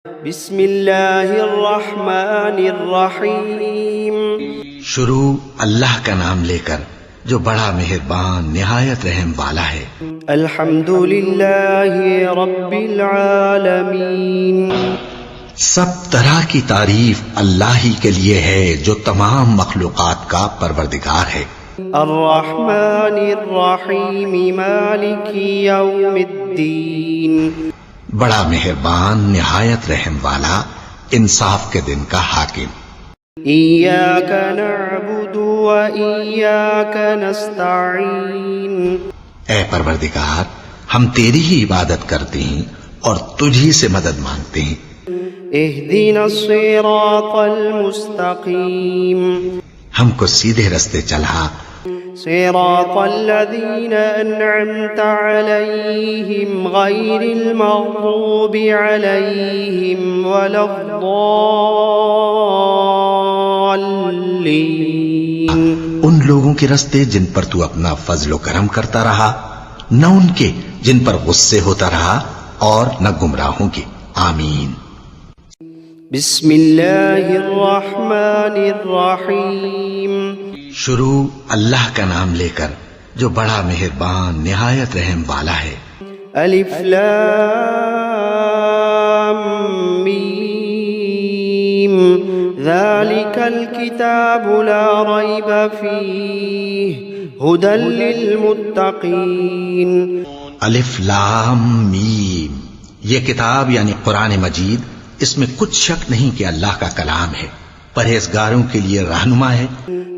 بسم اللہ الرحمن الرحیم۔ شروع اللہ کا نام لے کر جو بڑا مہربان نہایت رحم والا ہے۔ الحمد للہ رب العالمین۔ سب طرح کی تعریف اللہ ہی کے لیے ہے جو تمام مخلوقات کا پروردگار ہے۔ الرحمن الرحیم مالک یوم الدین۔ بڑا مہربان نہایت رحم والا انصاف کے دن کا حاکم۔ ایاک نعبد و ایاک نستعین۔ اے پروردگار، ہم تیری ہی عبادت کرتے ہیں اور تجھی سے مدد مانگتے ہیں۔ اہدنا الصراط المستقیم۔ ہم کو سیدھے رستے چلا، صراط الذین انعمت علیہم غیر المغضوب علیہم ولا الضالین۔ ان لوگوں کے رستے جن پر تو اپنا فضل و کرم کرتا رہا، نہ ان کے جن پر غصے ہوتا رہا اور نہ گمراہوں کے۔ آمین۔ بسم اللہ الرحمن الرحیم۔ شروع اللہ کا نام لے کر جو بڑا مہربان نہایت رحم والا ہے۔ الف لام میم ذالک الکتاب لا ریب فیہ ھدی للمتقین۔ الف لام میم، یہ کتاب یعنی قرآن مجید، اس میں کچھ شک نہیں کہ اللہ کا کلام ہے، پرہیزگاروں کے لیے رہنما ہے۔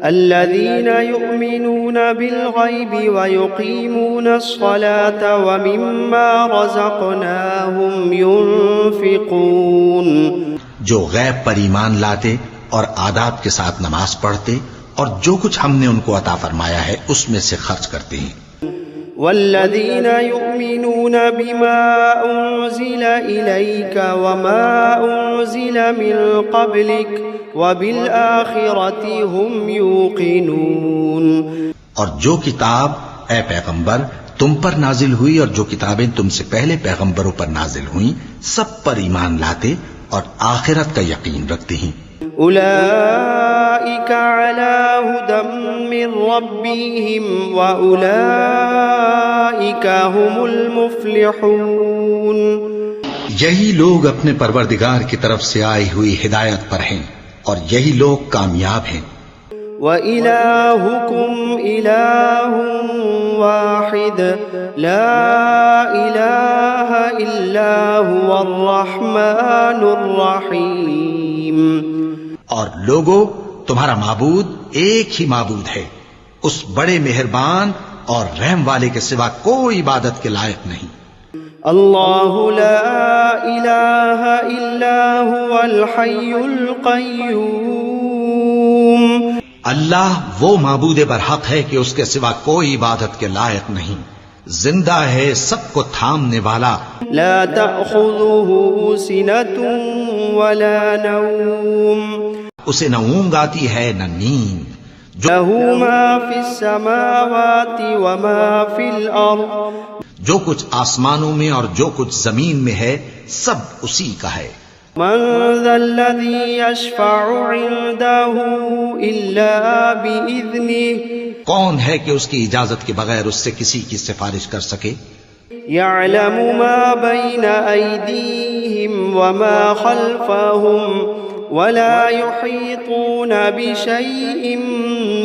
الذین یؤمنون بالغیب ویقیمون الصلاة ومما رزقناہم ینفقون۔ جو غیب پر ایمان لاتے اور آداب کے ساتھ نماز پڑھتے اور جو کچھ ہم نے ان کو عطا فرمایا ہے اس میں سے خرچ کرتے ہیں۔ والذین یؤمنون بما انزل الیک وما انزل من قبلک وبالآخرۃ هم یوقنون۔ اور جو کتاب اے پیغمبر تم پر نازل ہوئی اور جو کتابیں تم سے پہلے پیغمبروں پر نازل ہوئیں سب پر ایمان لاتے اور آخرت کا یقین رکھتے ہیں۔ اولئک علی ھدی من ربہم واولئک هم المفلحون۔ یہی لوگ اپنے پروردگار کی طرف سے آئی ہوئی ہدایت پر ہیں اور یہی لوگ کامیاب ہیں۔ وَإِلَٰهُكُمْ إِلَٰهٌ وَاحِدٌ لَا إِلَٰهَ إِلَّا هُوَ الرَّحْمَٰنُ الرَّحِيمُ۔ اور لوگو، تمہارا معبود ایک ہی معبود ہے، اس بڑے مہربان اور رحم والے کے سوا کوئی عبادت کے لائق نہیں۔ اللہ لا الہ الا هو الحی القیوم۔ اللہ وہ معبود برحق ہے کہ اس کے سوا کوئی عبادت کے لائق نہیں، زندہ ہے، سب کو تھامنے والا۔ لا تأخذه سنة ولا نوم۔ اسے نہ اونگ آتی ہے نہ نیند۔ له ما في السماوات وما في الأرض۔ جو کچھ آسمانوں میں اور جو کچھ زمین میں ہے سب اسی کا ہے۔ من ذا الذي يشفع عنده إلا بإذنه۔ کون ہے کہ اس کی اجازت کے بغیر اس سے کسی کی سفارش کر سکے؟ يعلم ما بين أيديهم وما خلفهم ولا يحيطون بشيء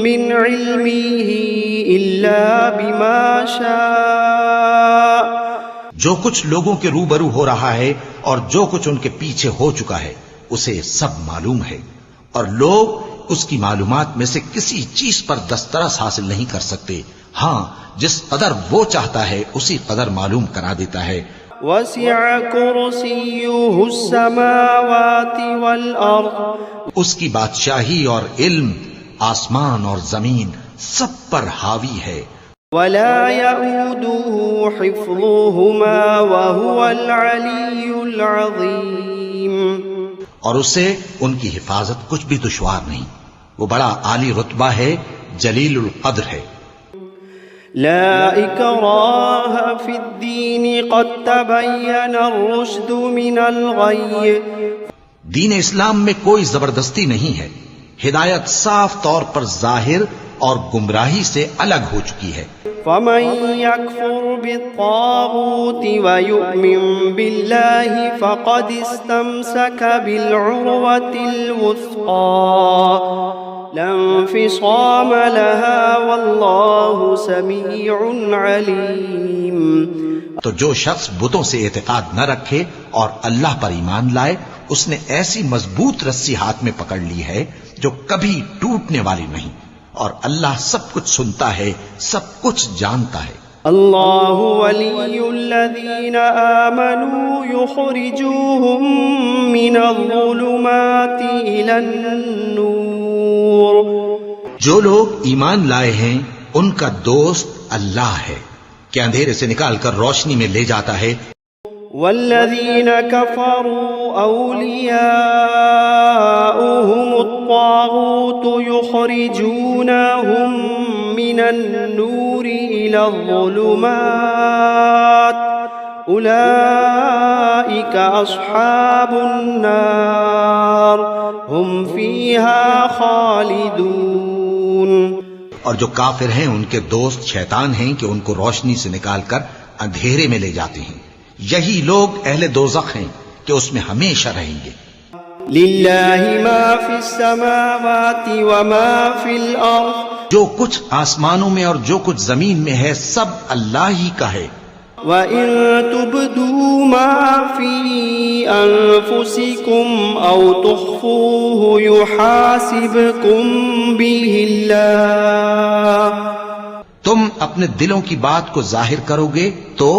من علمه إلا بما شاء۔ جو کچھ لوگوں کے روبرو ہو رہا ہے اور جو کچھ ان کے پیچھے ہو چکا ہے اسے سب معلوم ہے، اور لوگ اس کی معلومات میں سے کسی چیز پر دسترس حاصل نہیں کر سکتے، ہاں جس قدر وہ چاہتا ہے اسی قدر معلوم کرا دیتا ہے۔ وسع کرسیہ السماوات والارض۔ اس کی بادشاہی اور علم آسمان اور زمین سب پر حاوی ہے۔ ولا يؤوده حفظهما وهو العلی العظیم۔ اور اسے ان کی حفاظت کچھ بھی دشوار نہیں، وہ بڑا عالی رتبہ ہے، جلیل القدر ہے۔ لا إكراه في الدين قد تبين الرشد من الغي دین اسلام میں کوئی زبردستی نہیں ہے، ہدایت صاف طور پر ظاہر اور گمراہی سے الگ ہو چکی ہے۔ فمن يكفر بالطاغوت ويؤمن بالله فقد استمسك بالعروة الوثقى لا انفصام لها والله سميع عليم۔ تو جو شخص بتوں سے اعتقاد نہ رکھے اور اللہ پر ایمان لائے، اس نے ایسی مضبوط رسی ہاتھ میں پکڑ لی ہے جو کبھی ٹوٹنے والی نہیں، اور اللہ سب کچھ سنتا ہے، سب کچھ جانتا ہے۔ اللہ ولی الذین آمنوا یخرجوہم من الظلمات الی النور۔ جو لوگ ایمان لائے ہیں ان کا دوست اللہ ہے کہ اندھیرے سے نکال کر روشنی میں لے جاتا ہے۔ والذین کفروا اولیاؤہم الطاغوت یخرجونہم من النور الی الظلمات اولئک اصحاب النار ہم فیہا خالدون۔ اور جو کافر ہیں ان کے دوست شیطان ہیں کہ ان کو روشنی سے نکال کر اندھیرے میں لے جاتے ہیں، یہی لوگ اہل دوزخ ہیں کہ اس میں ہمیشہ رہیں گے۔ للہ ما فی السماوات وما فی الارض، جو کچھ آسمانوں میں اور جو کچھ زمین میں ہے سب اللہ ہی کا ہے۔ وَإِن تُبْدُوا مَا فِي أَنفُسِكُمْ أَوْ تُخْفُوهُ يُحَاسِبْكُم بِهِ اللَّهُ۔ تم اپنے دلوں کی بات کو ظاہر کرو گے تو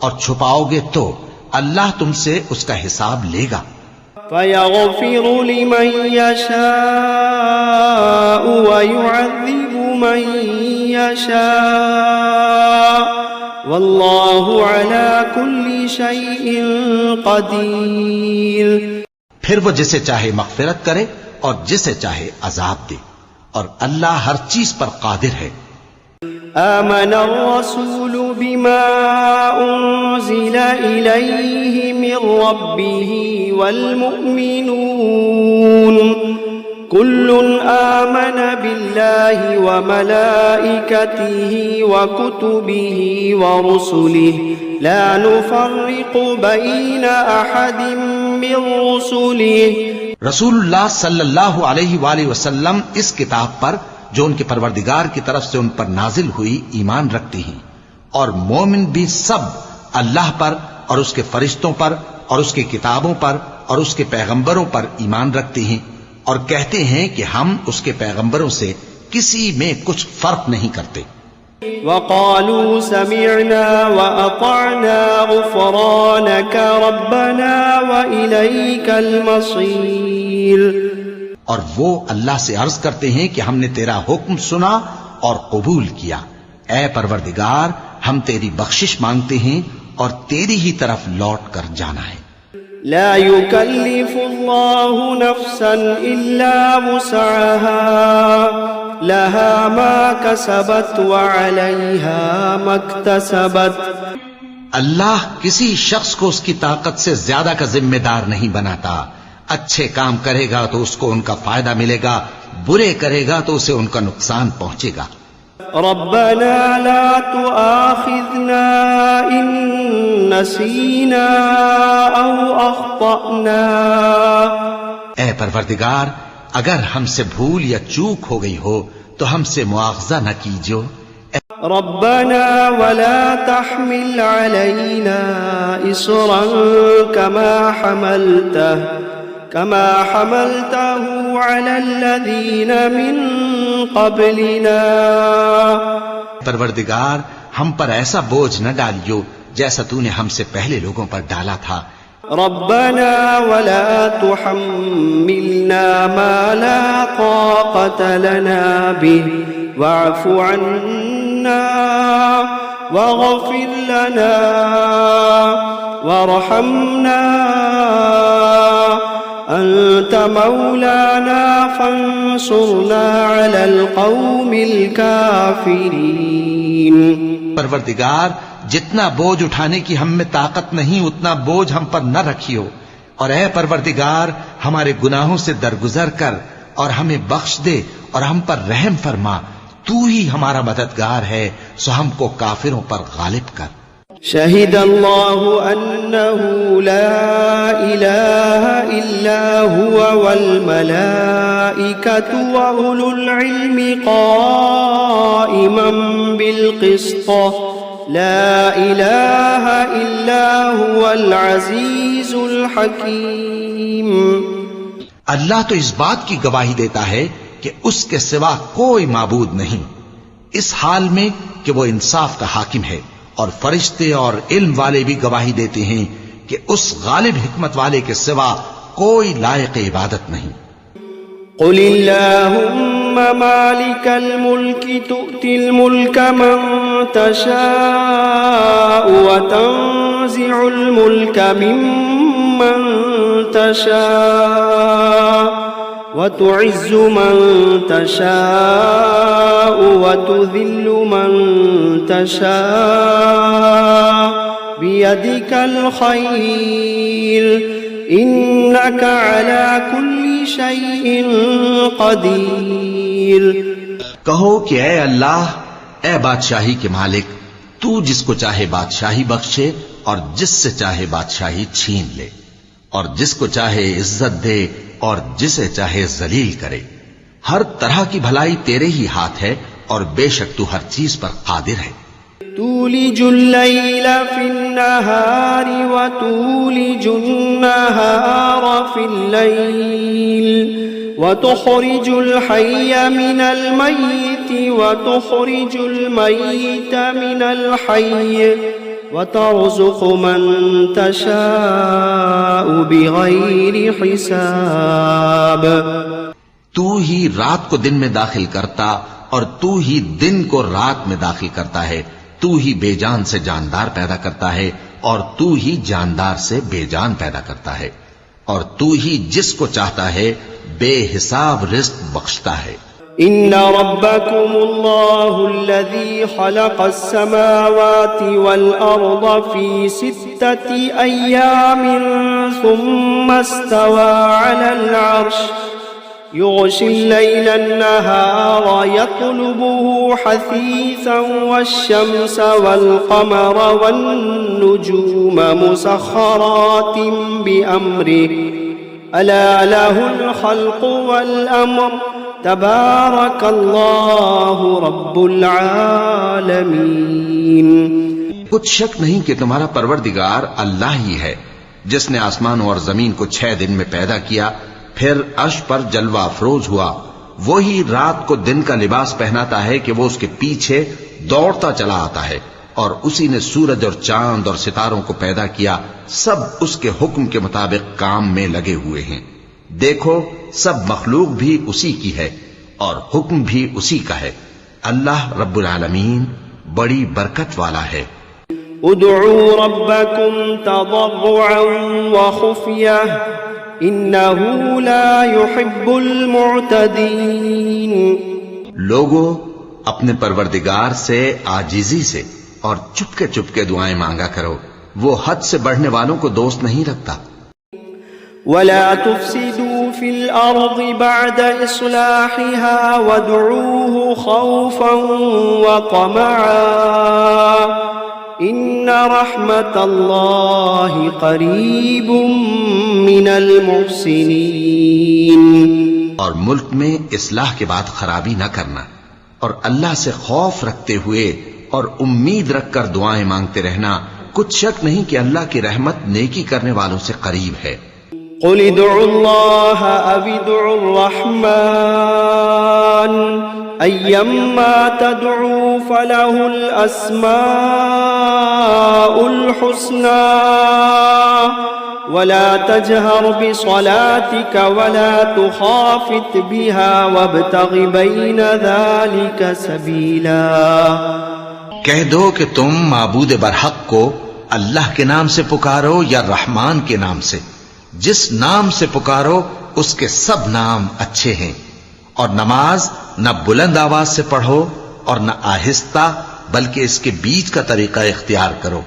اور چھپاؤ گے تو اللہ تم سے اس کا حساب لے گا۔ فَيَغْفِرُ لِمَن يَشَاءُ وَيُعَذِّبُ مَن يَشَاءُ واللہ علی کل شیء قدیر۔ پھر وہ جسے چاہے مغفرت کرے اور جسے چاہے عذاب دے، اور اللہ ہر چیز پر قادر ہے۔ آمن الرسول بما انزل الیہ من ربہ والمؤمنون كل آمن بالله وملائكته وكتبه ورسله لا نفرق بين أحد من رسله۔ رسول اللہ صلی اللہ علیہ وآلہ وسلم اس کتاب پر جو ان کے پروردگار کی طرف سے ان پر نازل ہوئی ایمان رکھتے ہیں، اور مومن بھی سب اللہ پر اور اس کے فرشتوں پر اور اس کی کتابوں پر اور اس کے پیغمبروں پر ایمان رکھتے ہیں، اور کہتے ہیں کہ ہم اس کے پیغمبروں سے کسی میں کچھ فرق نہیں کرتے۔ وقالوا سمعنا وأطعنا غفرانك ربنا وإليك المصير۔ اور وہ اللہ سے عرض کرتے ہیں کہ ہم نے تیرا حکم سنا اور قبول کیا، اے پروردگار ہم تیری بخشش مانگتے ہیں اور تیری ہی طرف لوٹ کر جانا ہے۔ لا يكلف الله نفسا إلا وسعها لها ما كسبت وعليها ما اكتسبت۔ اللہ کسی شخص کو اس کی طاقت سے زیادہ کا ذمہ دار نہیں بناتا، اچھے کام کرے گا تو اس کو ان کا فائدہ ملے گا، برے کرے گا تو اسے ان کا نقصان پہنچے گا۔ ربنا لا تؤاخذنا إن نسينا أو أخطأنا۔ اے پروردگار اگر ہم سے بھول یا چوک ہو گئی ہو تو ہم سے مواخذہ نہ کیجو۔ ربنا ولا تحمل علينا إصرا كما حملته على الذين من قبلنا۔ پروردگار ہم پر ایسا بوجھ نہ ڈالیو جیسا تو نے ہم سے پہلے لوگوں پر ڈالا تھا۔ ربنا ولا تحملنا ما لا طاقة لنا به واعف عنا واغفر لنا وارحمنا أنت مولانا فانصرنا على القوم الكافرين۔ پروردگار جتنا بوجھ اٹھانے کی ہم میں طاقت نہیں اتنا بوجھ ہم پر نہ رکھیو، اور اے پروردگار ہمارے گناہوں سے درگزر کر اور ہمیں بخش دے اور ہم پر رحم فرما، تو ہی ہمارا مددگار ہے، سو ہم کو کافروں پر غالب کر۔ شهد الله أنه لا إله إلا هو والملائكة وأولو العلم قائما بالقسط لا إله إلا هو العزيز الحكيم۔ اللہ تو اس بات کی گواہی دیتا ہے کہ اس کے سوا کوئی معبود نہیں، اس حال میں کہ وہ انصاف کا حاکم ہے، اور فرشتے اور علم والے بھی گواہی دیتے ہیں کہ اس غالب حکمت والے کے سوا کوئی لائق عبادت نہیں۔ قل اللهم مالك الملك تؤتي الملك من تشاء وتنزع الملك ممن تشاء وتعز من تشاء وتذل من تشاء بيدك الخير إنك على كل شيء قدير۔ کہو کہ اے اللہ، اے بادشاہی کے مالک، تو جس کو چاہے بادشاہی بخشے اور جس سے چاہے بادشاہی چھین لے، اور جس کو چاہے عزت دے اور جسے چاہے ذلیل کرے، ہر طرح کی بھلائی تیرے ہی ہاتھ ہے، اور بے شک تو ہر چیز پر قادر ہے۔ تولج الليل في النهار وتولج النهار في الليل وتخرج الحي من الميت وتخرج الميت من الحي وترزق من تشاء بغير حساب۔ تو ہی رات کو دن میں داخل کرتا اور تو ہی دن کو رات میں داخل کرتا ہے، تو ہی بے جان سے جاندار پیدا کرتا ہے اور تو ہی جاندار سے بے جان پیدا کرتا ہے، اور تو ہی جس کو چاہتا ہے بے حساب رزق بخشتا ہے۔ ان ربكم الله الذي خلق السماوات والارض في 6 ايام ثم استوى على العرش يغشي الليل النهار يطلبه حثيثا والشمس والقمر والنجوم مسخرات بأمره ألا له الخلق والأمر تبارك الله رب العالمين۔ کچھ شک نہیں کہ تمہارا پروردگار اللہ ہی ہے، جس نے آسمانوں اور زمین کو 6 دن میں پیدا کیا، پھر عرش پر جلوہ افروز ہوا، وہی رات کو دن کا لباس پہناتا ہے کہ وہ اس کے پیچھے دوڑتا چلا آتا ہے، اور اسی نے سورج اور چاند اور ستاروں کو پیدا کیا، سب اس کے حکم کے مطابق کام میں لگے ہوئے ہیں۔ دیکھو سب مخلوق بھی اسی کی ہے اور حکم بھی اسی کا ہے۔ اللہ رب العالمین بڑی برکت والا ہے۔ ادعوا ربكم تضرعا وخفية انه لا يحب المعتدين۔ لوگو اپنے پروردگار سے عاجزی سے اور چپکے چپکے دعائیں مانگا کرو، وہ حد سے بڑھنے والوں کو دوست نہیں رکھتا۔ ولا تفسدوا في الأرض بعد إصلاحها وادعوه خوفا وطمعا إن رحمة الله قريب من المحسنين۔ اور ملک میں اصلاح کے بعد خرابی نہ کرنا، اور اللہ سے خوف رکھتے ہوئے اور امید رکھ کر دعائیں مانگتے رہنا، کچھ شک نہیں کہ اللہ کی رحمت نیکی کرنے والوں سے قریب ہے۔ قل ادعوا الله أو ادعوا الرحمن أيما تدعوا فله الأسماء الحسنى ولا تجهر بصلاتك ولا تخافت بها وابتغ بين ذلك سبيلا۔ کہہ دو کہ تم معبود برحق کو اللہ کے نام سے پکارو یا رحمان کے نام سے، جس نام سے پکارو اس کے سب نام اچھے ہیں، اور نماز نہ بلند آواز سے پڑھو اور نہ آہستہ، بلکہ اس کے بیچ کا طریقہ اختیار کرو۔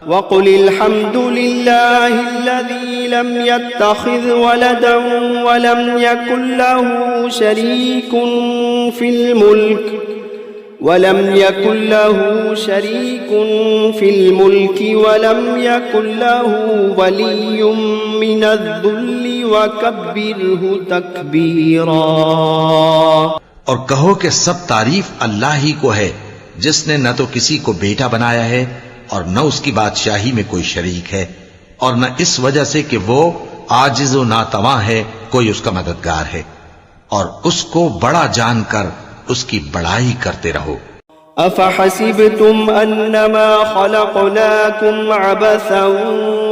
وقل الحمد لله الذي لم يتخذ ولدا ولم يكن له شريك في الملك ولم يكن له ولي من الذل وكبره تكبيرا۔ اور کہو کہ سب تعریف اللہ ہی کو ہے جس نے نہ تو کسی کو بیٹا بنایا ہے اور نہ اس کی بادشاہی میں کوئی شریک ہے، اور نہ اس وجہ سے کہ وہ عاجز و ناتواں ہے کوئی اس کا مددگار ہے، اور اس کو بڑا جان کر اس کی بڑائی کرتے رہو۔ افحسبتم انما خلقناكم عبثا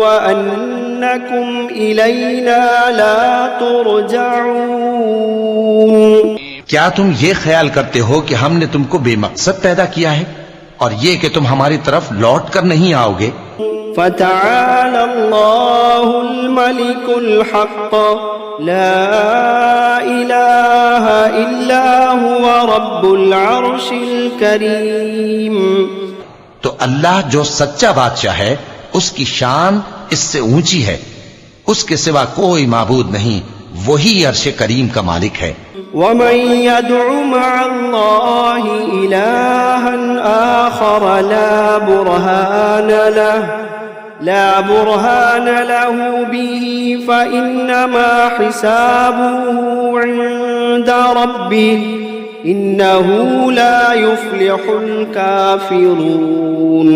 وانكم الينا لا ترجعون؟ کیا تم یہ خیال کرتے ہو کہ ہم نے تم کو بے مقصد پیدا کیا ہے اور یہ کہ تم ہماری طرف لوٹ کر نہیں آؤ گے؟ فتعالى الله الملك الحق لا إله إلا هو رب العرش الكريم۔ تو اللہ جو سچا بادشاہ ہے اس کی شان اس سے اونچی ہے، اس کے سوا کوئی معبود نہیں، وہی عرش کریم کا مالک ہے۔ ومن يدع مع الله إلها آخر لا برهان له به فإنما حسابه عند ربه إنه لا يفلح الكافرون۔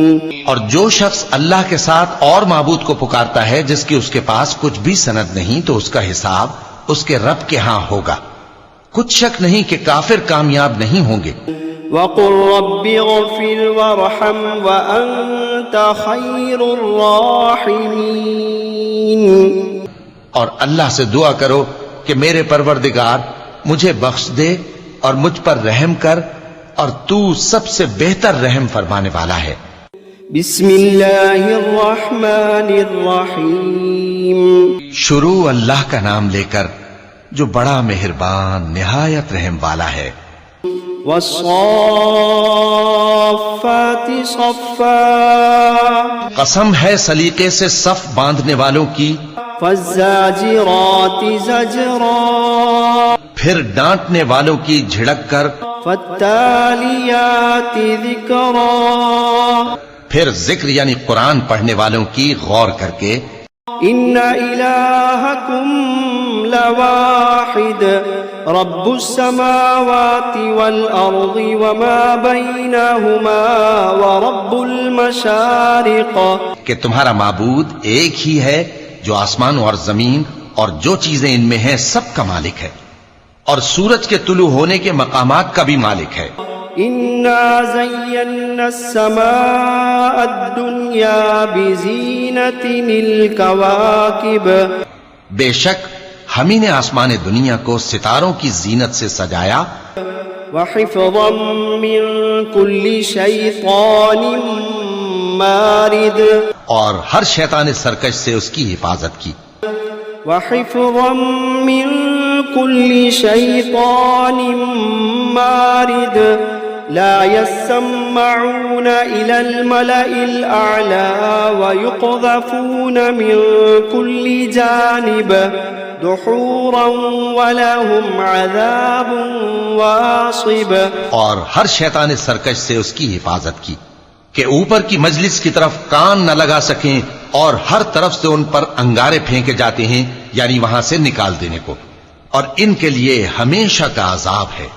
اور جو شخص اللہ کے ساتھ اور معبود کو پکارتا ہے جس کی اس کے پاس کچھ بھی سند نہیں، تو اس کا حساب اس کے رب کے ہاں ہوگا، کچھ شک نہیں کہ کافر کامیاب نہیں ہوں گے۔ وَقُلْ رَبِّ اغْفِرْ وَارْحَمْ وَأَنْتَ خَيْرُ الرَّاحِمِينَ۔ اور اللہ سے دعا کرو کہ میرے پروردگار مجھے بخش دے اور مجھ پر رحم کر، اور تو سب سے بہتر رحم فرمانے والا ہے۔ بسم اللہ الرحمن الرحیم۔ شروع اللہ کا نام لے کر جو بڑا مہربان نہایت رحم والا ہے۔ والصافات صفا، قسم ہے سلیقے سے صف باندھنے والوں کی۔ فالزاجرات زجرا، پھر ڈانٹنے والوں کی جھڑک کر۔ فالتالیات ذکرا، پھر ذکر یعنی قرآن پڑھنے والوں کی غور کر کے۔ ان الہکم لواحد رب السماوات والارض وما بینہما ورب المشارق، کہ تمہارا معبود ایک ہی ہے جو آسمان اور زمین اور جو چیزیں ان میں ہیں سب کا مالک ہے، اور سورج کے طلوع ہونے کے مقامات کا بھی مالک ہے۔ انا زینا السماء الدنیا بزینت الکواکب، بے شک ہم ہی نے آسمان دنیا کو ستاروں کی زینت سے سجایا۔ وحفظا من کل شیطان مارد، اور ہر شیطان سرکش سے اس کی حفاظت کی۔ وحفظا من كل شيطان مارد لا يسمعون إلى الملأ الأعلى ويقذفون من كل جانب دحورا ولهم عذاب واصب، اور ہر شیطان سرکش سے اس کی حفاظت کی کہ اوپر کی مجلس کی طرف کان نہ لگا سکیں، اور ہر طرف سے ان پر انگارے پھینکے جاتے ہیں، یعنی وہاں سے نکال دینے کو، اور ان کے لیے ہمیشہ کا عذاب ہے۔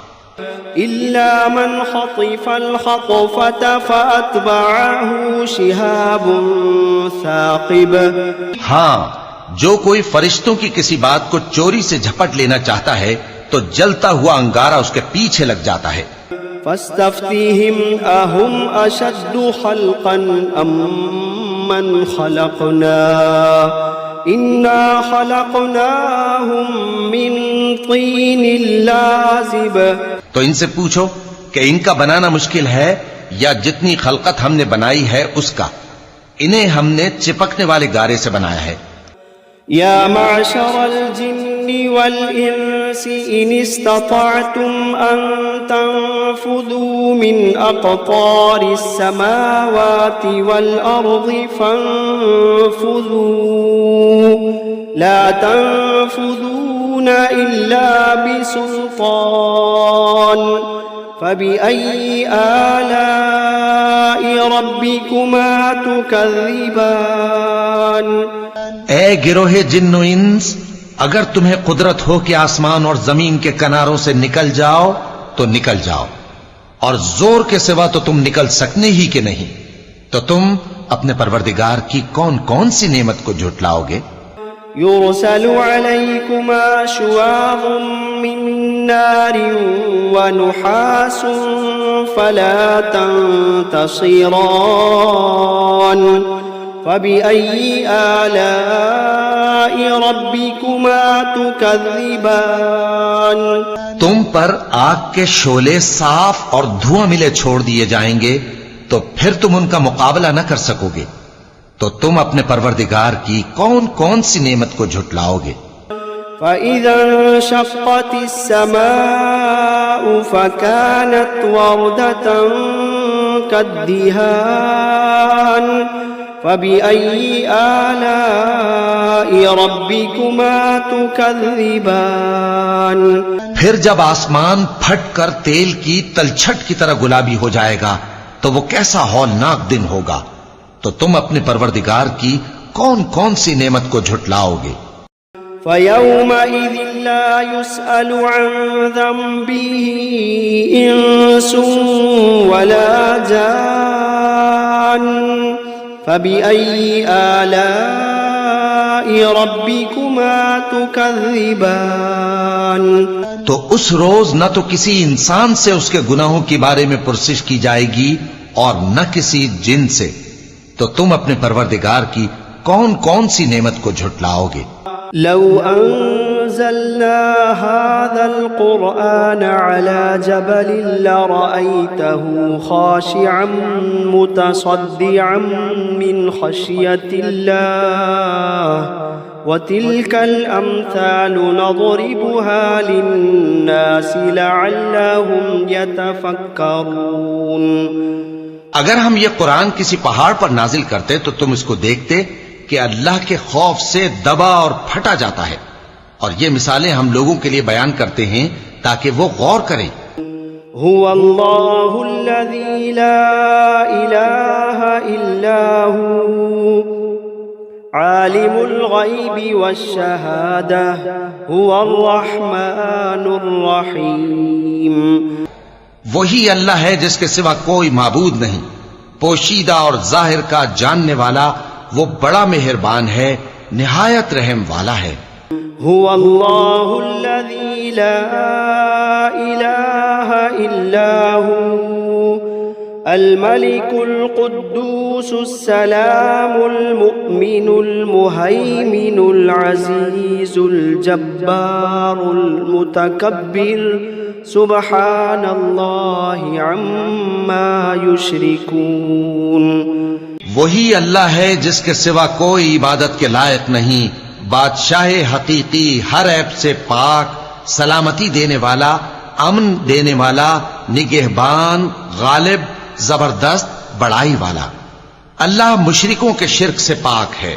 إلا من خطف الخطفة فأتبعه شهاب ثاقب، ہاں جو کوئی فرشتوں کی کسی بات کو چوری سے جھپٹ لینا چاہتا ہے تو جلتا ہوا انگارہ اس کے پیچھے لگ جاتا ہے۔ فاستفتهم أهم أشد خلقا أم من خلقنا إنا خلقناهم من طين لازب، تو ان سے پوچھو کہ ان کا بنانا مشکل ہے یا جتنی خلقت ہم نے بنائی ہے اس کا، انہیں ہم نے چپکنے والے گارے سے بنایا ہے۔ يا معشر الجن والإنس إن استطعتم أن تنفذوا من أقطار السماوات والأرض فانفذوا لا تنفذون إلا بسلطان فبأي آلاء ربكما تكذبان اے گروہ جن و انس، اگر تمہیں قدرت ہو کہ آسمان اور زمین کے کناروں سے نکل جاؤ تو نکل جاؤ، اور زور کے سوا تو تم نکل سکنے ہی کہ نہیں، تو تم اپنے پروردگار کی کون کون سی نعمت کو جھٹلاؤ گے؟ يرسل عليكما شواظ من نار ونحاس فلا تنتصران فبأي آلاء ربكما تكذبان تم پر آگ کے شعلے صاف اور دھواں ملے چھوڑ دیے جائیں گے تو پھر تم ان کا مقابلہ نہ کر سکو گے، تو تم اپنے پروردگار کی کون کون سی نعمت کو جھٹلاؤ گے؟ فَإِذَا انشَقَّتِ السَّمَاءُ فَكَانَتْ وَرْدَةً كَالدِّهَانِ فَبِأَيِّ آلَاءِ رَبِّكُمَا تُكَذِّبَانِ پھر جب آسمان پھٹ کر تیل کی تلچھٹ کی طرح گلابی ہو جائے گا تو وہ کیسا ہولناک دن ہوگا، تو تم اپنے پروردگار کی کون کون سی نعمت کو جھٹلاؤ گے؟ فَيَوْمَئِذٍ لَا يُسْأَلُ عَنْ ذَنبِهِ إِنسٌ وَلَا جَانٌّ فَبِأَيِّ آلَاءِ رَبِّكُمَا تُكَذِّبَانِ تو اس روز نہ تو کسی انسان سے اس کے گناہوں کے بارے میں پرسش کی جائے گی اور نہ کسی جن سے، تو تم اپنے پروردگار کی کون کون سی نعمت کو جھٹلاؤ گے؟ لو انزلنا هذا القرآن على جبل لرأيته خاشعا متصدعا من خشية الله وتلك الأمثال نضربها للناس لعلهم يتفكرون اگر ہم یہ قرآن کسی پہاڑ پر نازل کرتے تو تم اس کو دیکھتے کہ اللہ کے خوف سے دبا اور پھٹا جاتا ہے، اور یہ مثالیں ہم لوگوں کے لیے بیان کرتے ہیں تاکہ وہ غور کریں۔ هو اللہ الذی لا الہ الا هو عالم الغیب والشہادہ هو الرحمن الرحیم۔ وہی اللہ ہے جس کے سوا کوئی معبود نہیں، پوشیدہ اور ظاہر کا جاننے والا، وہ بڑا مہربان ہے، نہایت رحم والا ہے۔ هو اللہ الذی لا الہ الا هو الملك القدوس السلام المؤمن المهيمن العزيز الجبار المتكبر سبحان اللہ عما یشرکون۔ وہی اللہ ہے جس کے سوا کوئی عبادت کے لائق نہیں، بادشاہ حقیقی، ہر عیب سے پاک، سلامتی دینے والا، امن دینے والا، نگہبان، غالب، زبردست، بڑائی والا۔ اللہ مشرکوں کے شرک سے پاک ہے۔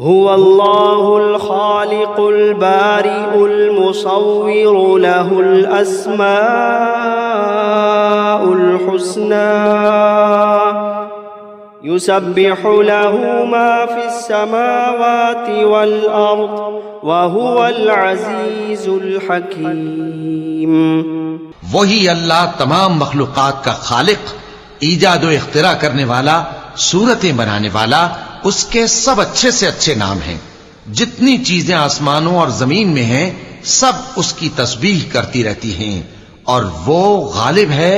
هو اللہ الخالق البارئ المصور له الاسماء الحسنى يسبح له ما في السماوات والأرض وهو العزيز الحكيم۔ وہی اللہ تمام مخلوقات کا خالق، ایجاد و اختراع کرنے والا، صورتیں بنانے والا، اس کے سب اچھے سے اچھے نام ہیں۔ جتنی چیزیں آسمانوں اور زمین میں ہیں سب اس کی تسبیح کرتی رہتی ہیں، اور وہ غالب ہے،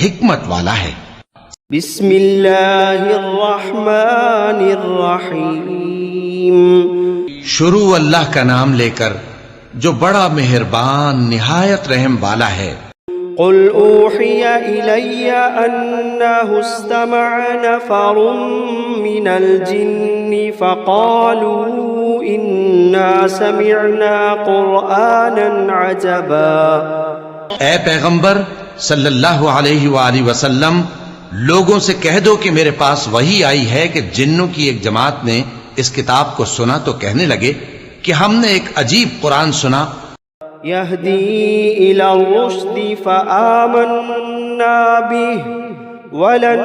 حکمت والا ہے۔ بسم اللہ الرحمن الرحیم۔ شروع اللہ کا نام لے کر جو بڑا مہربان نہایت رحم والا ہے۔ قل أوحي إلي أنه استمع نفر من الجن فقالوا إنا سمعنا قرآنا عجبا۔ اے پیغمبر صلی اللہ علیہ وآلہ وسلم، لوگوں سے کہہ دو کہ میرے پاس وحی آئی ہے کہ جنوں کی ایک جماعت نے اس کتاب کو سنا تو کہنے لگے کہ ہم نے ایک عجیب قرآن سنا، يهدي إلى الرشد فآمنا به ولن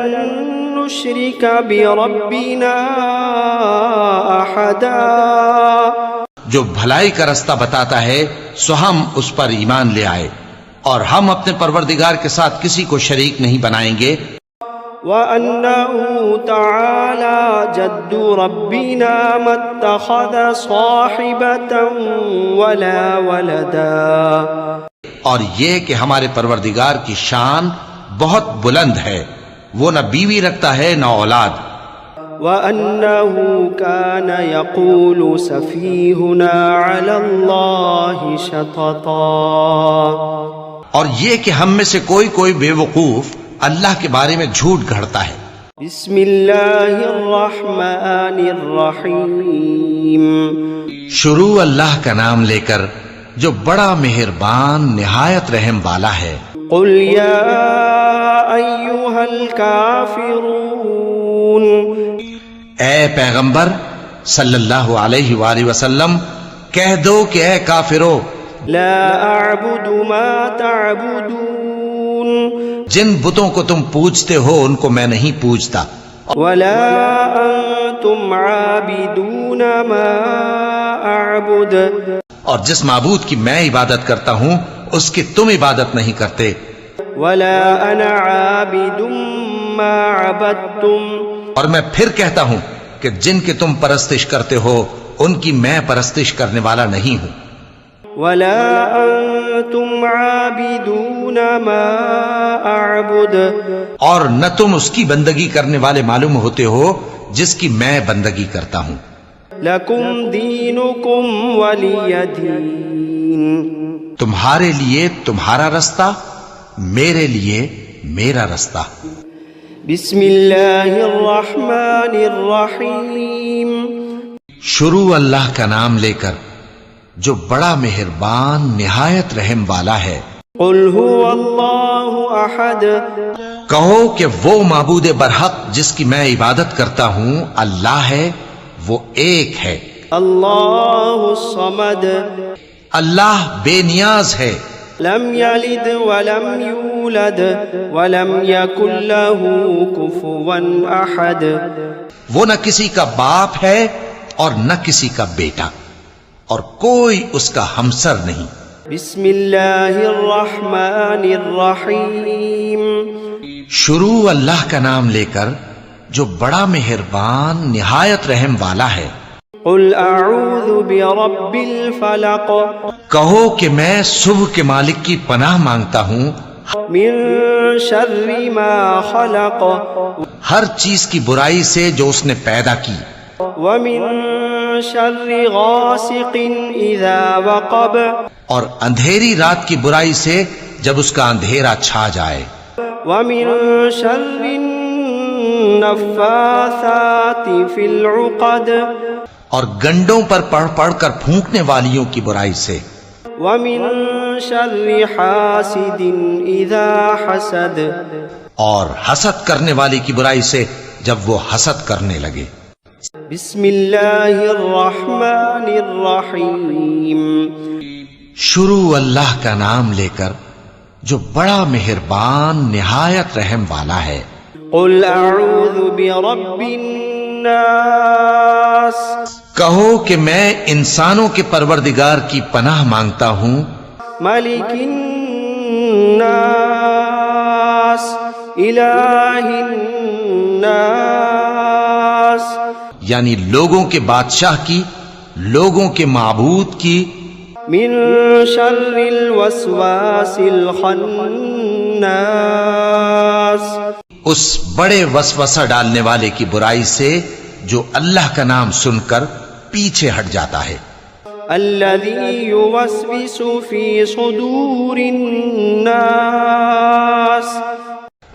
نشرك بربنا أحدا۔ جو بھلائی کا رستہ بتاتا ہے سو ہم اس پر ایمان لے آئے اور ہم اپنے پروردگار کے ساتھ کسی کو شریک نہیں بنائیں گے۔ وأنه تعالى جد ربنا ما اتخذ صاحبة ولا ولدا۔ اور یہ کہ ہمارے پروردگار کی شان بہت بلند ہے، وہ نہ بیوی رکھتا ہے نہ اولاد۔ وأنه كان يقول سفيهنا على الله شططا۔ اور یہ کہ ہم میں سے کوئی بے وقوف اللہ کے بارے میں جھوٹ گھڑتا ہے۔ بسم اللہ الرحمن الرحیم۔ شروع اللہ کا نام لے کر جو بڑا مہربان نہایت رحم والا ہے۔ قل یا ایھا الکافرون، اے پیغمبر صلی اللہ علیہ وآلہ وسلم کہہ دو کہ اے کافرو، لا اعبد ما تعبدون، جن بتوں کو تم پوجتے ہو ان کو میں نہیں پوجتا، ولا انتم عابدون ما اعبد، اور جس معبود کی میں عبادت کرتا ہوں اس کی تم عبادت نہیں کرتے، ولا انا عابد ما عبدتم، اور میں پھر کہتا ہوں کہ جن کی تم پرستش کرتے ہو ان کی میں پرستش کرنے والا نہیں ہوں، ولا انتم عابدون ما اعبد، اور نہ تم اس کی بندگی کرنے والے معلوم ہوتے ہو جس کی میں بندگی کرتا ہوں۔ لکم دینکم ولی دین، تمہارے لیے تمہارا رستہ، میرے لیے میرا رستہ۔ بسم اللہ الرحمن الرحیم۔ شروع اللہ کا نام لے کر جو بڑا مہربان نہایت رحم والا ہے۔ قل هو اللہ احد، کہو کہ وہ معبود برحق جس کی میں عبادت کرتا ہوں اللہ ہے، وہ ایک ہے۔ اللہ الصمد، اللہ بے نیاز ہے، لم یلد ولم یولد ولم یکن له کفوا احد، وہ نہ کسی کا باپ ہے اور نہ کسی کا بیٹا، اور کوئی اس کا ہمسر نہیں۔ بسم اللہ الرحمن الرحیم۔ شروع اللہ کا نام لے کر جو بڑا مہربان نہایت رحم والا ہے۔ قل اعوذ برب الفلق، کہو کہ میں صبح کے مالک کی پناہ مانگتا ہوں من شر ما خلق، ہر چیز کی برائی سے جو اس نے پیدا کی، ومن شر غاسق اذا وقب، اور اندھیری رات کی برائی سے جب اس کا اندھیرا چھا جائے، ومن شر النفاثات فی العقد، اور گنڈوں پر پڑھ پڑھ کر پھونکنے والیوں کی برائی سے، ومن شر حاسد اذا حسد، اور حسد کرنے والی کی برائی سے جب وہ حسد کرنے لگے۔ بسم اللہ الرحمن الرحیم۔ شروع اللہ کا نام لے کر جو بڑا مہربان نہایت رحم والا ہے۔ قل اعوذ برب الناس، کہو کہ میں انسانوں کے پروردگار کی پناہ مانگتا ہوں، ملک الناس، الہ الناس، یعنی لوگوں کے بادشاہ کی، لوگوں کے معبود کی، من شر الوسواس الخناس، اس بڑے وسوسہ ڈالنے والے کی برائی سے جو اللہ کا نام سن کر پیچھے ہٹ جاتا ہے۔ الذي يوسوس في صدور الناس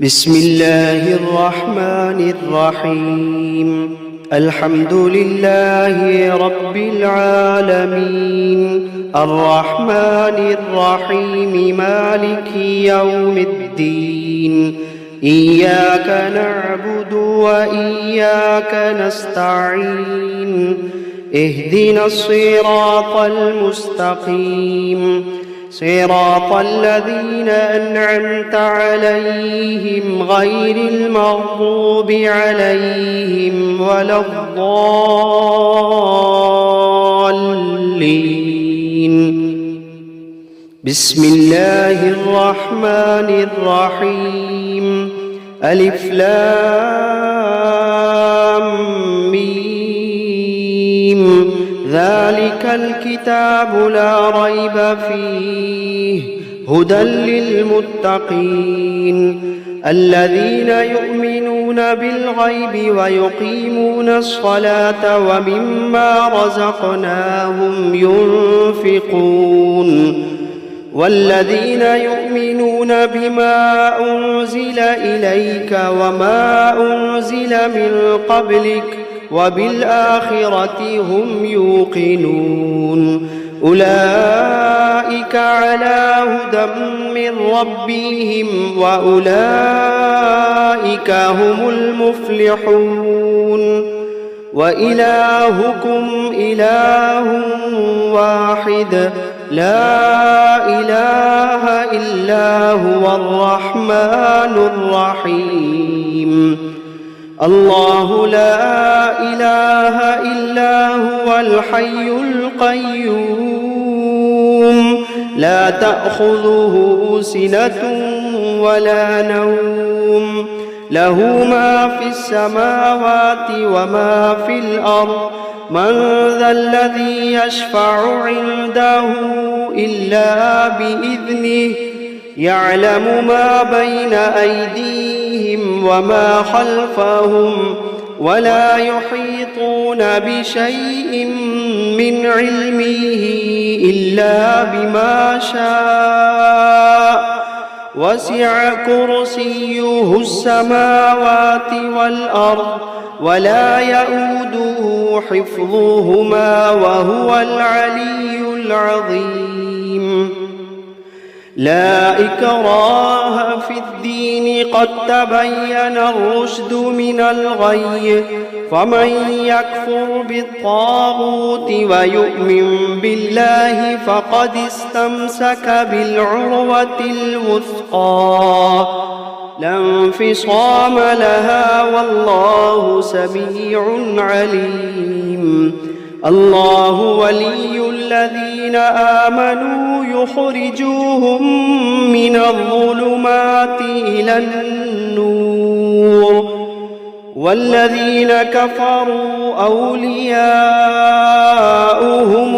بسم الله الرحمن الرحيم الحمد لله رب العالمين الرحمن الرحيم مالك يوم الدين إياك نعبد وإياك نستعين اهدنا الصراط المستقيم صراط الذين أنعمت عليهم غير المغضوب عليهم ولا الضالين بسم الله الرحمن الرحيم ألف لام ميم ذلك الكتاب لا ريب فيه هدى للمتقين الذين يؤمنون بالغيب ويقيمون الصلاة ومما رزقناهم ينفقون والذين يؤمنون بما أنزل إليك وما أنزل من قبلك وبالآخرة هم يوقنون أولئك على هدى من ربهم وأولئك هم المفلحون وإلهكم إله واحد لا إله إلا هو الرحمن الرحيم الله لا إله إلا هو الحي القيوم لا تأخذه سنة ولا نوم له ما في السماوات وما في الأرض من ذا الذي يشفع عنده إلا بإذنه يعلم ما بين أيديهم وما خلفهم ولا يحيطون بشيء من علمه إلا بما شاء وسع كرسيه السماوات والأرض ولا يؤوده حفظهما وهو العلي العظيم لا إكراه في الدين قد تبين الرشد من الغي فمن يكفر بالطاغوت ويؤمن بالله فقد استمسك بالعروة الوثقى لا انفصام لها والله سميع عليم الله ولي الذين آمنوا يخرجوهم من الظلمات إلى النور والذين كفروا أولياؤهم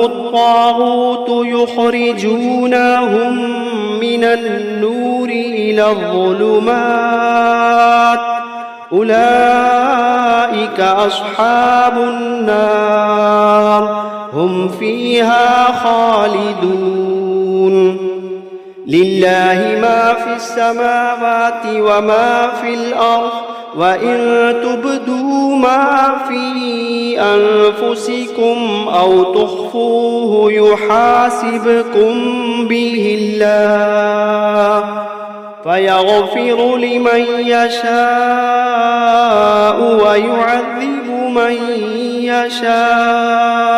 الطاغوت يخرجونهم من النور إلى الظلمات أولئك أصحاب النار هم فيها خالدون لله ما في السماوات وما في الأرض وإن تبدوا ما في أنفسكم أو تخفوه يحاسبكم به الله فيغفر لمن يشاء ويعذب من يشاء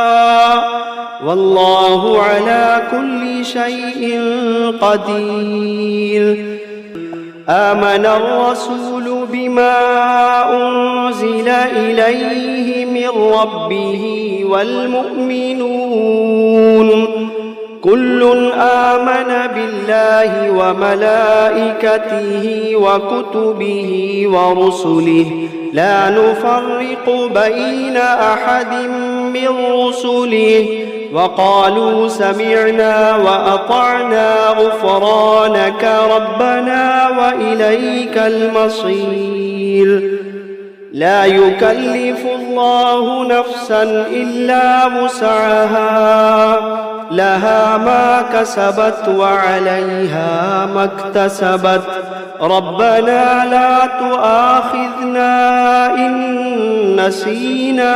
والله على كل شيء قدير آمن الرسول بما أنزل إليه من ربه والمؤمنون كل آمن بالله وملائكته وكتبه ورسله لا نفرق بين أحد من رسله وقالوا سمعنا وأطعنا غفرانك ربنا وإليك المصير لا يكلف الله نفسا إلا وسعها لها ما كسبت وعليها ما اكتسبت ربنا لا تؤاخذنا إن نسينا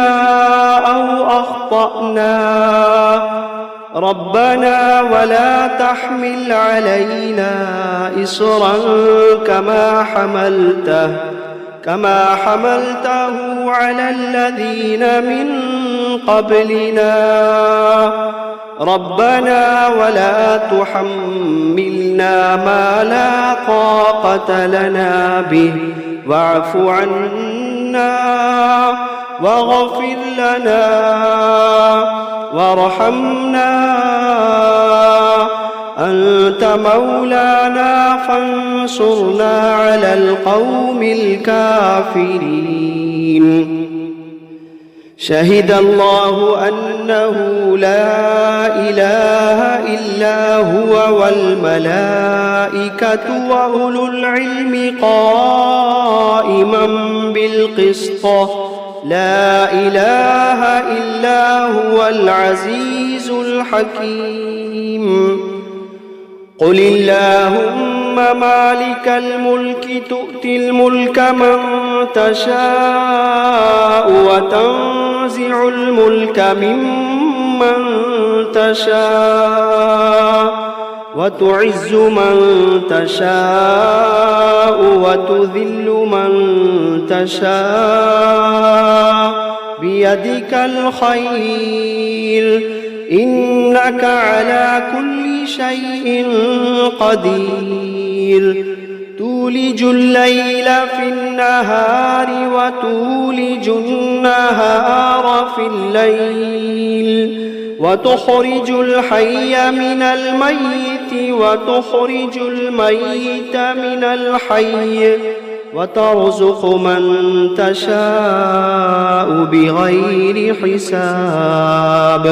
أو أخطأنا ربنا ولا تحمل علينا إصرا كما حملته على الذين من قبلنا ربنا ولا تحملنا ما لا طاقة لنا به واعف عنا واغفر لنا وارحمنا أنت مولانا فانصرنا على القوم الكافرين شهد الله أنه لا إله إلا هو والملائكة وأولو العلم قائما بالقسط لا إله إلا هو العزيز الحكيم قل اللهم مالك الملك تؤتي الملك من تشاء وتنزع الملك ممن تشاء وتعز من تشاء وتذل من تشاء بيدك الخير إنك على كل شيء قدير تولج الليل في النهار وتولج النهار في الليل وتخرج الحي من الميت وتخرج الميت من الحي وترزق من تشاء بغير حساب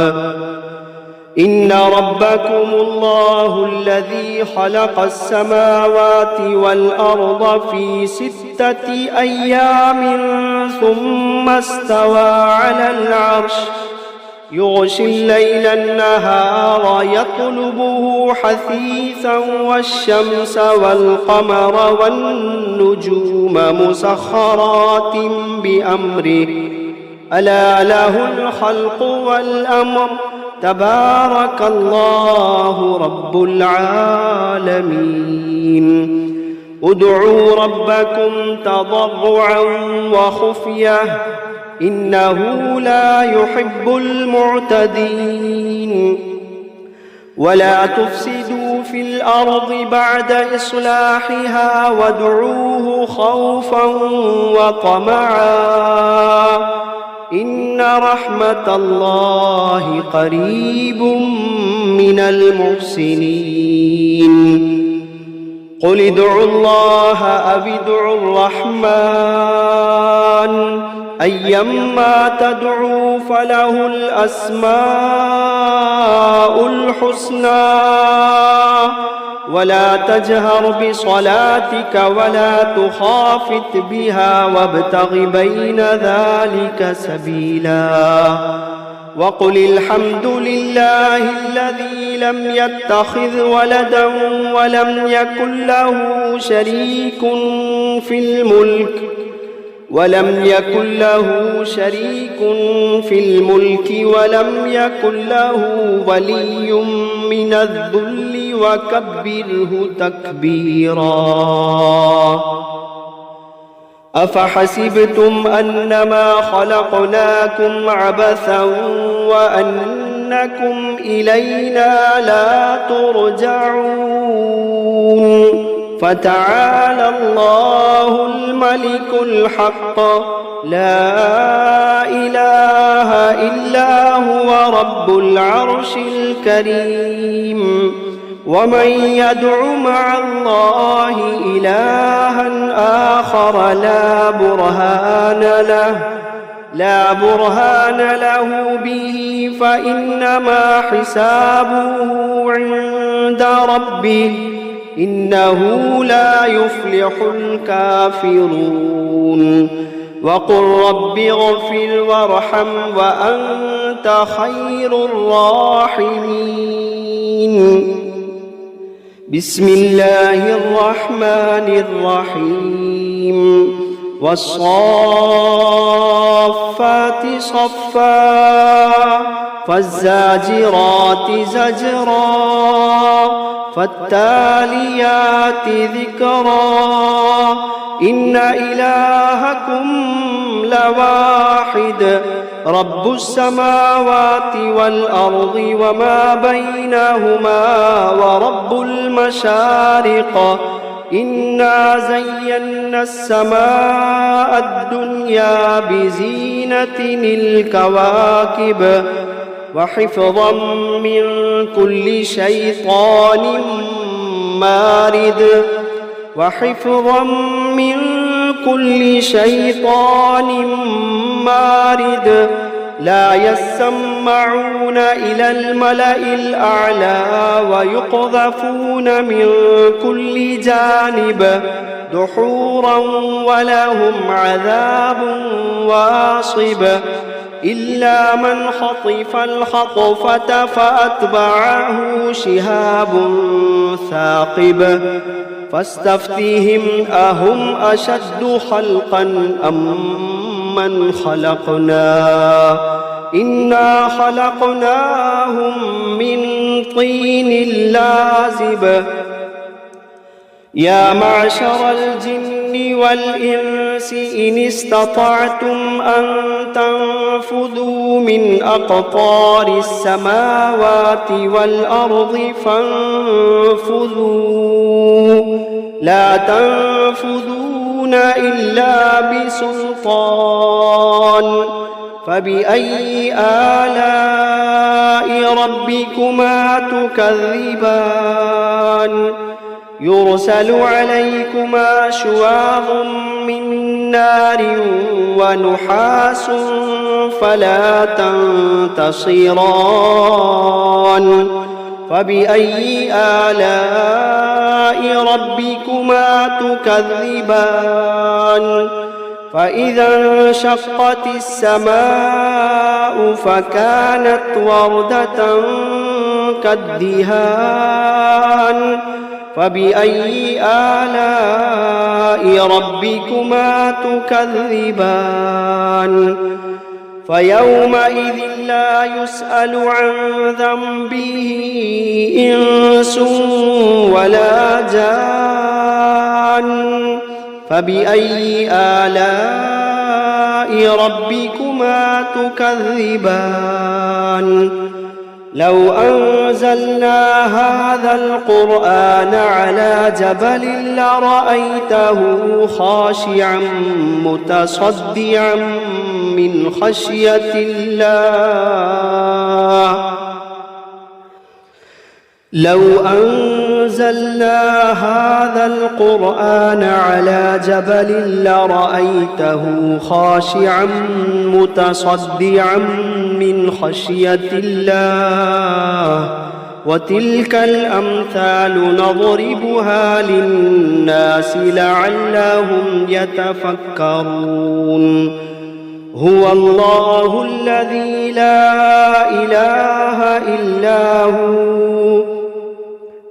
إن ربكم الله الذي خلق السماوات والأرض في 6 أيام ثم استوى على العرش يغشي الليل النهار يطلبه حثيثا والشمس والقمر والنجوم مسخرات بأمره ألا له الخلق والأمر تبارك الله رب العالمين ادعوا ربكم تضرعا وخفية إنه لا يحب المعتدين ولا تفسدوا في الأرض بعد إصلاحها وادعوه خوفا وطمعا إن رحمة الله قريب من المحسنين قل ادعوا الله أو ادعوا الرحمن أيما تدعوا فله الأسماء الحسنى ولا تجهر بصلاتك ولا تخافت بها وابتغ بين ذلك سبيلا وقل الحمد لله الذي لم يتخذ ولدا ولم يكن له شريك في الملك ولم يكن له ولي من الذل وكبره تكبيرا أفحسبتم أنما خلقناكم عبثا وأنكم إلينا لا ترجعون فتعالى الله الملك الحق لا إله إلا هو رب العرش الكريم ومن يدع مع الله إلها آخر لا برهان له لا برهان له به فإنما حسابه عند ربه إنه لا يفلح الكافرون وقل رب اغفر وارحم وأنت خير الراحمين بسم الله الرحمن الرحيم والصافات صفا فالزاجرات زجرا فالتاليات ذكرا إن إلهكم لواحد رب السماوات والأرض وما بينهما ورب المشارق إنا زينا السماء الدنيا بزينة الكواكب وحفظا من كل شيطان مارد وحفظا من كل شيطان مارد لا يسمعون إلى الملأ الأعلى ويقذفون من كل جانب دحورا ولهم عذاب واصب إلا من خطف الخطفة فأتبعه شهاب ثاقب فاستفتهم أهم أشد خلقا أم من خلقنا إنا خلقناهم من طين لازب يا معشر الجن والإنس إن استطعتم أن تنفذوا من أقطار السماوات والأرض فانفذوا لا تنفذون إلا بسلطان فبأي آلاء ربكما تكذبان يرسل عليكما شواظ من نار ونحاس فلا تنتصران فبأي آلاء ربكما تكذبان فإذا انشقت السماء فكانت وردة كالدهان فبأي آلاء ربكما تكذبان فيومئذ لا يسأل عن ذنبه إنس ولا جان فبأي آلاء ربكما تكذبان لو أنزلنا هذا القرآن على جبل لرأيته خاشعا متصدعا من خشية الله لو أنزلنا هذا القرآن على جبل لرأيته خاشعا متصدعا من خشية الله وتلك الأمثال نضربها للناس لعلهم يتفكرون هو الله الذي لا إله إلا هو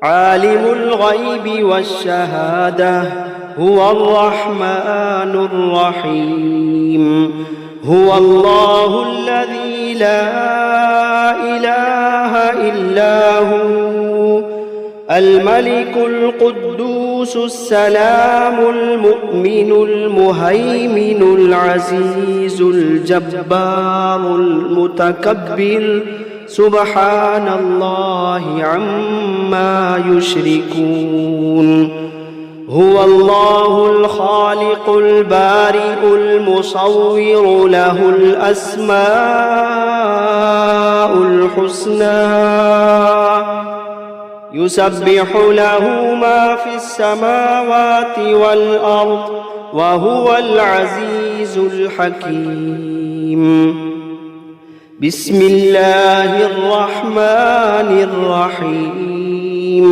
عالم الغيب والشهادة هو الرحمن الرحيم هو الله الذي لا إله إلا هو الملك القدوس السلام المؤمن المهيمن العزيز الجبار المتكبر سبحان الله عما يشركون هو الله الخالق البارئ المصور له الأسماء الحسنى يسبح له ما في السماوات والأرض وهو العزيز العزيز الحكيم. بسم الله الرحمن الرحيم.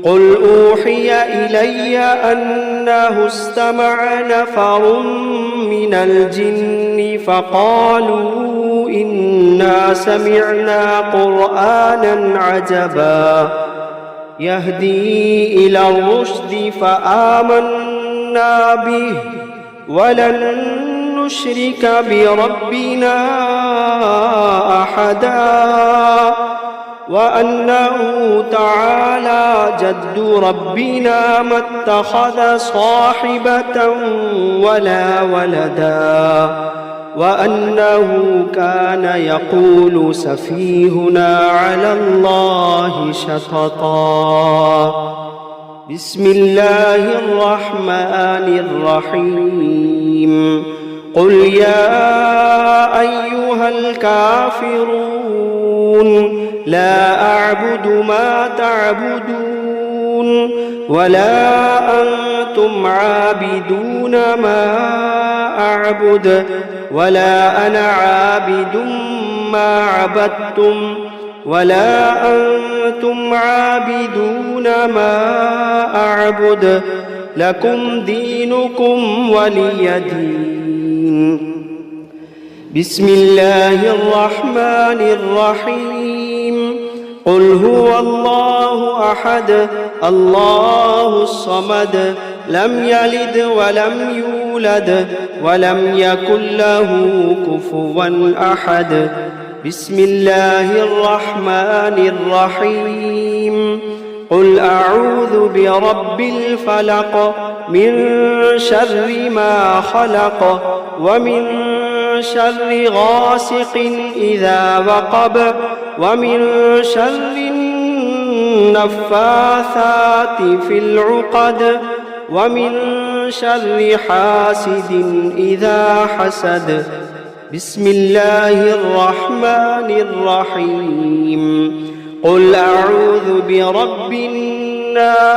قل أوحي إلي أنه استمع نفر من الجن فقالوا إنا سمعنا قرآنا عجبا يهدي إلى الرشد فآمنا به ولن نشرك بربنا أحدا وأنه تعالى جد ربنا ما اتخذ صاحبة ولا ولدا وأنه كان يقول سفيهنا على الله شططا. بسم الله الرحمن الرحيم. قل يا أيها الكافرون لا أعبد ما تعبدون ولا أنتم عابدون ما أعبد ولا أنا عابد ما عبدتم ولا أنتم عابدون ما أعبد لكم دينكم ولي دين. بسم الله الرحمن الرحيم. قل هو الله أحد الله الصمد لم يلد ولم يولد ولم يكن له كفوا أحد. بسم الله الرحمن الرحيم. قل أعوذ برب الفلق من شر ما خلق ومن شر غاسق إذا وقب ومن شر النفاثات في العقد ومن شر حاسد إذا حسد. بسم الله الرحمن الرحيم. قل أعوذ برب الناس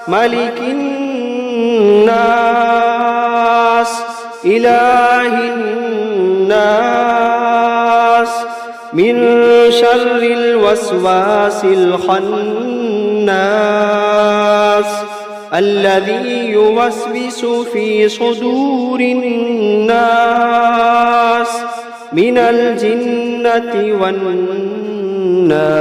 ملك الناس إله الناس من شر الوسواس الخناس الذي يوسوس في صدور الناس من الجنة والناس.